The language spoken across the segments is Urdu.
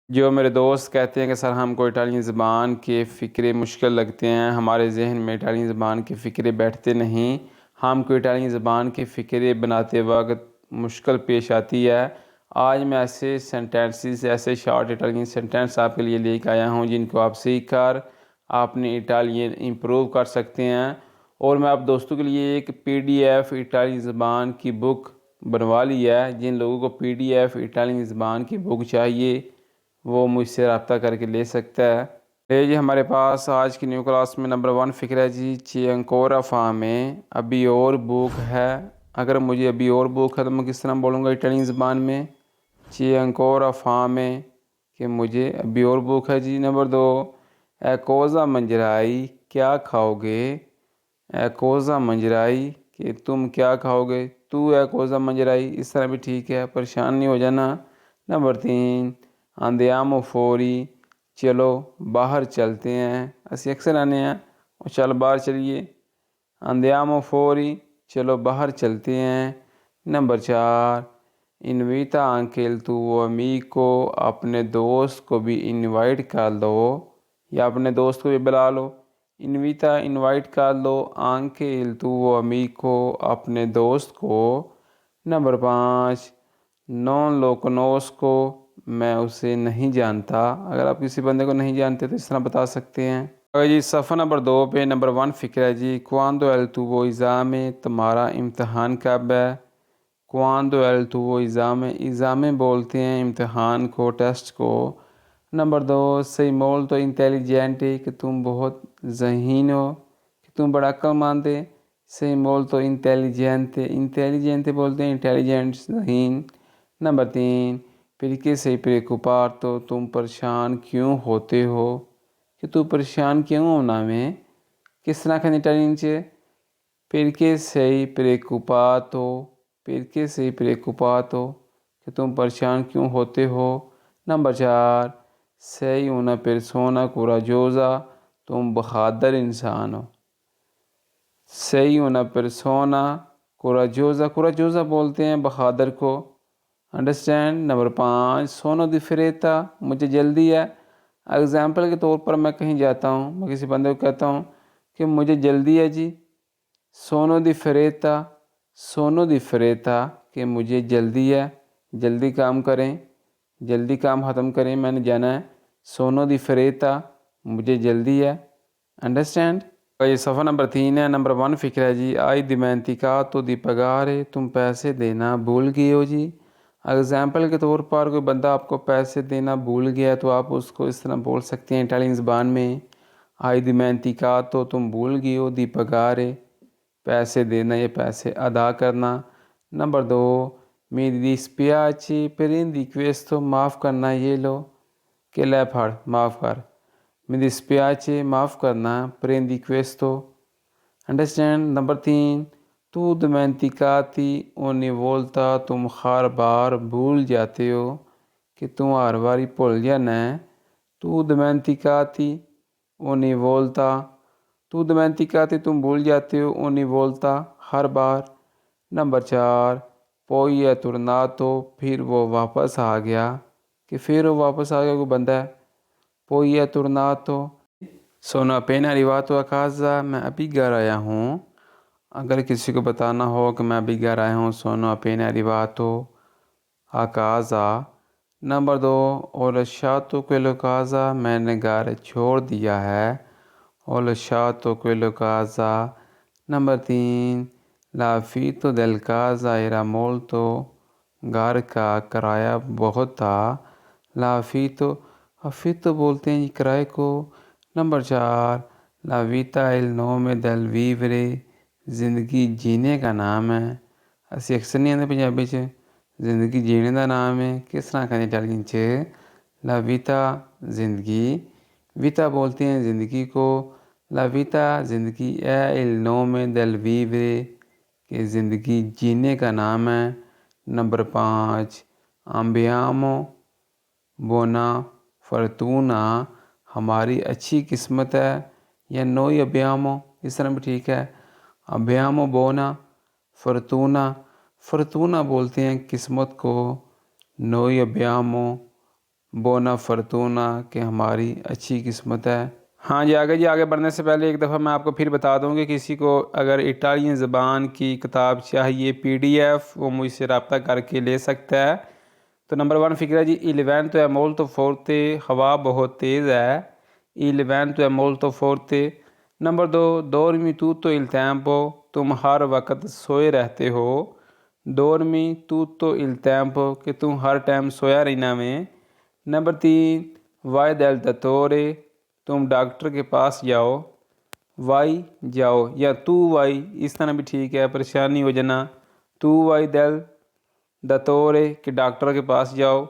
جو میرے دوست کہتے ہیں کہ سر ہم کو اٹالین زبان کے فقرے مشکل لگتے ہیں، ہمارے ذہن میں اٹالین زبان کے فقرے بیٹھتے نہیں، ہم کو اٹالین زبان کے فقرے بناتے وقت مشکل پیش آتی ہے۔ آج میں ایسے سینٹینسز، ایسے شارٹ اٹالین سینٹینس آپ کے لیے لے کے آیا ہوں جن کو آپ سیکھ کر اپنی اٹالین امپروو کر سکتے ہیں، اور میں آپ دوستوں کے لیے ایک PDF اٹالین زبان کی بک بنوا لی ہے۔ جن لوگوں کو PDF اٹالین زبان کی بک چاہیے وہ مجھ سے رابطہ کر کے لے سکتا ہے۔ جی ہمارے پاس آج کی نیو کلاس میں نمبر 1 فکر ہے جی چی انکورا فامے، ابھی اور بھوک ہے۔ اگر مجھے ابھی اور بھوک ہے تو میں کس طرح بولوں گا اٹالین زبان میں؟ چی انکورا فامے، کہ مجھے ابھی اور بھوک ہے جی۔ نمبر 2، اے کوزا منجرائی، کیا کھاؤ گے؟ اے کوزا منجرائی، کہ تم کیا کھاؤ گے؟ تو اے کوزا منجرائی، اس طرح بھی ٹھیک ہے، پریشان نہیں ہو جانا۔ نمبر 3، اندیامو فوری، چلو باہر چلتے ہیں۔ اسی اکثر آنے ہیں اور چل باہر چلیے، اندیامو فوری، چلو باہر چلتے ہیں۔ نمبر 4، انویتا انکل تو امی کو، اپنے دوست کو بھی انوائٹ کر دو یا اپنے دوست کو بھی بلا لو۔ انویتا انوائٹ کر دو انکل تو امی کو، اپنے دوست کو۔ نمبر 5، نون لو کنوسکو، میں اسے نہیں جانتا۔ اگر آپ کسی بندے کو نہیں جانتے تو اس طرح بتا سکتے ہیں۔ اگر جی صفحہ نمبر 2 پہ نمبر 1 فکر ہے جی کوانڈو ایل توو ایگزامے، تمہارا امتحان کب ہے؟ کوانڈو ایل توو ایگزامے، ایگزامے بولتے ہیں امتحان کو، ٹیسٹ کو۔ نمبر 2، سی مولتو انٹیلیجنٹے، کہ تم بہت ذہین ہو، کہ تم بڑا عقل مند ہے۔ سی مولتو انٹیلیجنٹے، انٹیلیجنٹے بولتے ہیں انٹیلیجنٹ، ذہین۔ نمبر 3، perché sei preoccupato، تم پریشان کیوں ہوتے ہو، کہ تو پریشان کیوں ہونا میں؟ کس طرح کا اٹالین سے؟ perché sei preoccupato، perché sei preoccupato، کہ تم پریشان کیوں ہوتے ہو۔ Number 4، sei una persona coraggiosa، تم بہادر انسان ہو۔ sei una persona coraggiosa، coraggiosa بولتے ہیں بہادر کو، انڈرسٹینڈ۔ نمبر 5، سونو دی فریتا، مجھے جلدی ہے۔ اگزامپل کے طور پر میں کہیں جاتا ہوں، میں کسی بندے کو کہتا ہوں کہ مجھے جلدی ہے جی، سونو دی فریتا، سونو دی فریتا، کہ مجھے جلدی ہے، جلدی کام کریں، جلدی کام ختم کریں، میں نے جانا ہے۔ سونو دی فریتا، مجھے جلدی ہے، انڈرسٹینڈ۔ یہ صفحہ نمبر 3 ہے، نمبر 1 فکر ہے جی آئی دیمنتیکاتو دی پگارے، تم پیسے دینا بھول گئے ہو جی۔ اگزامپل کے طور پر کوئی بندہ آپ کو پیسے دینا بھول گیا تو آپ اس کو اس طرح بول سکتے ہیں اٹالین زبان میں، آئی دیمنتیکاتو، تم بھول گئے ہو، دی پگارے، پیسے دینا یا پیسے ادا کرنا۔ نمبر 2، می dispiace per questo، معاف کرنا یہ لو، کہ لے پھڑ معاف کر۔ می dispiace معاف کرنا، per questo، انڈرسٹینڈ۔ نمبر 3، تو dimenticati ogni volta، تم ہر بار بھول جاتے ہو، کہ تم ہر باری بھول جانا ہے۔ تو dimenticati ogni volta، تو dimenticati، تم بھول جاتے ہو، ogni volta، ہر بار۔ نمبر 4، poi è tornato، پھر وہ واپس آ گیا، کہ پھر وہ واپس آ گیا کوئی بندہ ہے۔ poi è tornato، sono appena arrivato a casa، میں ابھی گھر آیا ہوں۔ اگر کسی کو بتانا ہو کہ میں ابھی گھر آیا ہوں، sono appena arrivato a casa۔ Number 2، ho lasciato quella casa، میں نے گھر چھوڑ دیا ہے، ho lasciato quella casa۔ Number 3، l'affitto del casa era molto، گھر کا کرایہ بہت تھا۔ l'affitto، affitto بولتے ہیں کرائے کو۔ Number 4، la vita è il nome del vivere، زندگی جینے کا نام ہے۔ اسی اکثر نہیں آتے پنجابی سے، زندگی جینے کا نام ہے، کس طرح کہتے ہیں اٹالین سے؟ لا ویتا، زندگی، ویتا بولتے ہیں زندگی کو، لا ویتا زندگی، ہے il nome del vivere، کہ زندگی جینے کا نام ہے۔ نمبر 5، abbiamo buona fortuna، ہماری اچھی قسمت ہے، یا noi abbiamo، اس طرح بھی ٹھیک ہے۔ abbiamo buona fortuna، fortuna بولتے ہیں قسمت کو، noi abbiamo بونا فرتونا کہ ہماری اچھی قسمت ہے۔ ہاں جی آگے بڑھنے سے پہلے ایک دفعہ میں آپ کو پھر بتا دوں کہ کسی کو اگر اٹالین زبان کی کتاب چاہیے PDF وہ مجھ سے رابطہ کر کے لے سکتا ہے۔ تو نمبر 1 فکرہ جی il vento è molto forte، ہوا بہت تیز ہے، il vento è molto forte۔ Number 2 dormi tutto il tempo، تم ہر وقت سوئے رہتے ہو، dormi tutto il tempo کہ تم ہر ٹائم سویا رہنا میں۔ نمبر 3 vai dal dottore، تم ڈاکٹر کے پاس جاؤ، وائی جاؤ یا تو وائی اس طرح بھی ٹھیک ہے، پریشانی ہو جانا، تو وائی دل دتورے کہ ڈاکٹر کے پاس جاؤ۔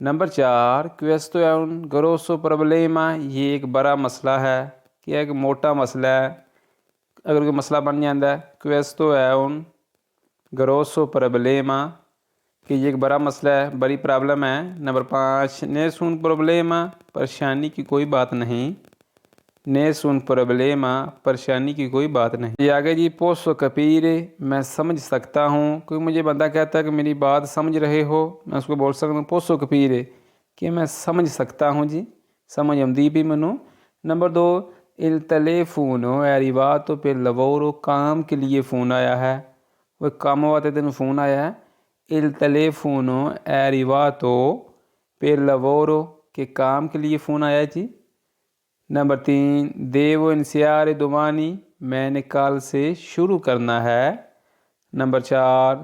Number 4 questo è un grosso problema، یہ ایک بڑا مسئلہ ہے، کیا ایک موٹا مسئلہ ہے، اگر کوئی مسئلہ بن جاتا ہے questo è un grosso problema کہ یہ ایک بڑا مسئلہ ہے، بڑی پرابلم ہے۔ نمبر 5 nessun problema، پریشانی کی کوئی بات نہیں، nessun problema پریشانی کی کوئی بات نہیں۔ یہ آگے جی posso capire، میں سمجھ سکتا ہوں، کوئی مجھے بندہ کہتا ہے کہ میری بات سمجھ رہے ہو، میں اس کو بول سکتا ہوں posso capire کہ میں سمجھ سکتا ہوں جی، سمجھ آمدی بھی منو۔ Number 2 il telefono è arrivato per lavoro، کام کے لیے فون آیا ہے، وہ کام واتے دن فون آیا ہے، il telefono è arrivato per lavoro کہ کام کے لیے فون آیا جی۔ نمبر 3 devo iniziare domani، میں نے کل سے شروع کرنا ہے۔ نمبر 4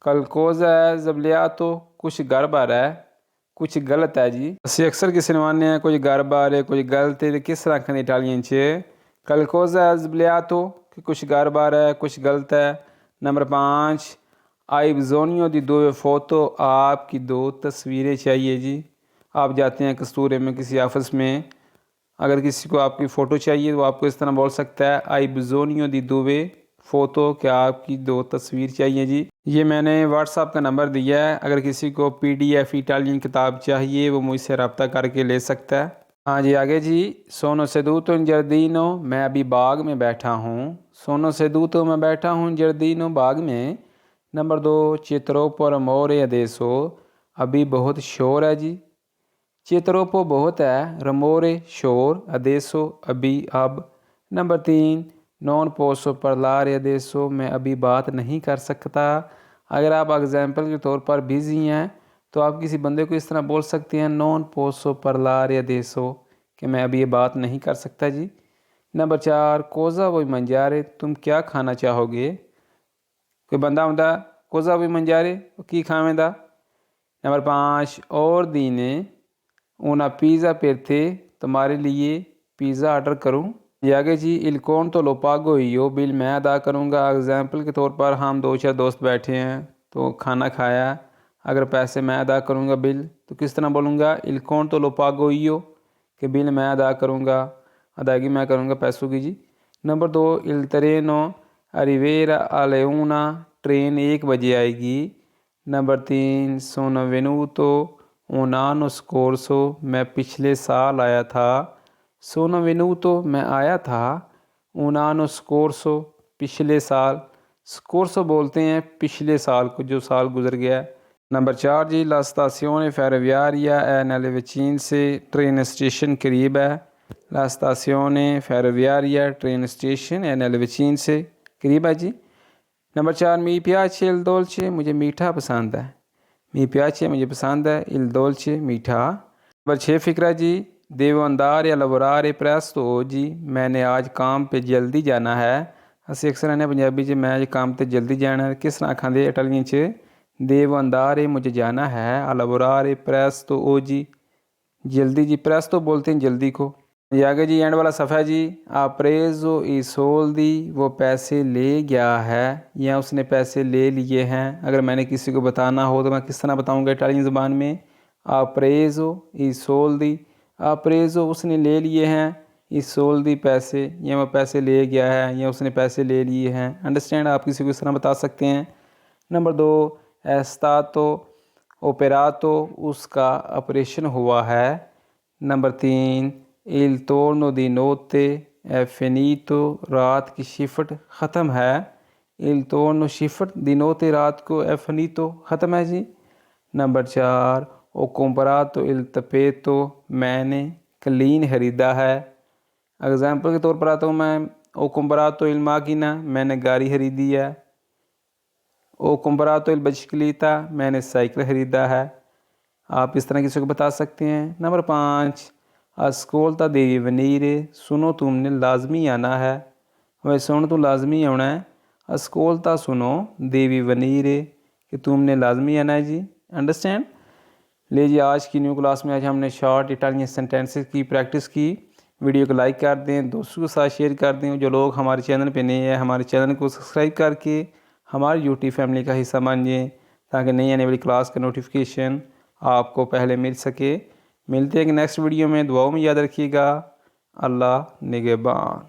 qualcosa è sbagliato، کچھ گڑبڑ ہے، کچھ غلط ہے جی۔ اسی اکثر کسی نوانے ہیں کچھ گڑبڑ ہے کچھ غلط ہے، کس طرح کھانے اٹالین چھے qualcosa è sbagliato کہ کچھ گڑبڑ ہے کچھ غلط ہے۔ Number 5 hai bisogno di due foto، آپ کی 2 تصویریں چاہیے جی۔ آپ جاتے ہیں کستورے میں کسی آفس میں، اگر کسی کو آپ کی فوٹو چاہیے تو آپ کو اس طرح بول سکتا ہے hai bisogno di due foto کہ آپ کی 2 تصویر چاہیے جی۔ یہ میں نے واٹس ایپ کا نمبر دیا ہے، اگر کسی کو PDF اٹالین کتاب چاہیے وہ مجھ سے رابطہ کر کے لے سکتا ہے۔ ہاں جی آگے جی sono seduto in giardino، میں ابھی باغ میں بیٹھا ہوں، sono seduto میں بیٹھا ہوں giardino باغ میں۔ Number 2 c'è troppo rumore adesso، ابھی بہت شور ہے جی، c'è troppo بہت ہے، rumore شور، adesso ابھی اب۔ Number 3 non posso parlare adesso، میں ابھی بات نہیں کر سکتا۔ اگر آپ اگزامپل کے طور پر بزی ہیں تو آپ کسی بندے کو اس طرح بول سکتے ہیں non posso parlare adesso کہ میں ابھی یہ بات نہیں کر سکتا جی۔ نمبر 4 cosa vuoi mangiare، تم کیا کھانا چاہو گے، کوئی بندہ ہوتا cosa vuoi mangiare کی کھاویں دا۔ Number 5 ordine una pizza per te، تمہارے لیے پیزا آرڈر کروں۔ یہ آگے جی il conto lo pago io، بل میں ادا کروں گا۔ اگزامپل کے طور پر ہم 2-4 دوست بیٹھے ہیں تو کھانا کھایا، اگر پیسے میں ادا کروں گا بل تو کس طرح بولوں گا il conto lo pago io کہ بل میں ادا کروں گا، ادائیگی میں کروں گا پیسوں کی جی۔ Number 2 il treno arriverà alle 1، train 1 بجے آئے گی۔ Number 3 sono venuto un anno scorso، میں پچھلے سال آیا تھا، sono venuto میں آیا تھا، un anno scorso پچھلے سال، scorso بولتے ہیں پچھلے سال کو جو سال گزر گیا۔ نمبر 4 جی la stazione ferroviaria è nelle vicinanze، train station قریب ہے، la stazione ferroviaria train station è nelle vicinanze قریب ہے جی۔ Number 4 mi piace il dolce، مجھے میٹھا پسند ہے، mi piace مجھے پسند ہے، il dolce میٹھا۔ نمبر 6 فکرہ جی devo andare a lavorare presto oggi، میں نے آج کام پہ جلدی جانا ہے۔ اسی اکثر ہیں پنجابی چ میں کام تے جلدی جانا ہے، کس طرح کھاندے اٹالین چ devo andare مجھے جانا ہے a lavorare presto oggi جلدی جی، presto بولتے ہیں جلدی کو۔ یہ آگے جی اینڈ والا صفحہ جی ha preso i soldi، وہ پیسے لے گیا ہے یا اس نے پیسے لے لیے ہیں۔ اگر میں نے کسی کو بتانا ہو تو میں کس طرح بتاؤں گا اٹالین زبان میں ha preso i soldi، ha preso اس نے لے لیے ہیں، i soldi پیسے، یا وہ پیسے لے گیا ہے یا اس نے پیسے لے لیے ہیں۔ انڈرسٹینڈ آپ کسی کو اس طرح بتا سکتے ہیں۔ نمبر 2 è stato operato، اس کا آپریشن ہوا ہے۔ Number 3 il turno di notte è finito، رات کی شفٹ ختم ہے، il turno shift di notte رات کو è finito ختم ہے جی۔ نمبر 4 او comprato il tappeto, میں نے قلین خریدا ہے۔ اگزامپل کے طور پر آتا ہوں میں، او comprato il macchina، میں نے گاڑی خریدی ہے۔ او comprato il bicicletta، میں نے سائیکل خریدا ہے۔ آپ اس طرح کسی کو بتا سکتے ہیں۔ نمبر 5، ascolta devi venire، سنو تم نے لازمی آنا ہے۔ سنو تو لازمی آنا ہے۔ ascolta سنو، devi venire کہ تم نے لازمی آنا ہے جی، انڈرسٹینڈ؟ لے جی، آج کی نیو کلاس میں آج ہم نے شارٹ اٹالین سینٹینسز کی پریکٹس کی۔ ویڈیو کو لائک کر دیں، دوستوں کے ساتھ شیئر کر دیں۔ جو لوگ ہمارے چینل پہ نئے ہیں، ہمارے چینل کو سبسکرائب کر کے ہماری یوٹیوب فیملی کا حصہ بنیں تاکہ نئی آنے والی کلاس کا نوٹیفیکیشن آپ کو پہلے مل سکے۔ ملتے ہیں کہ نیکسٹ ویڈیو میں، دعاؤں میں یاد رکھیے گا۔ اللہ نگہبان۔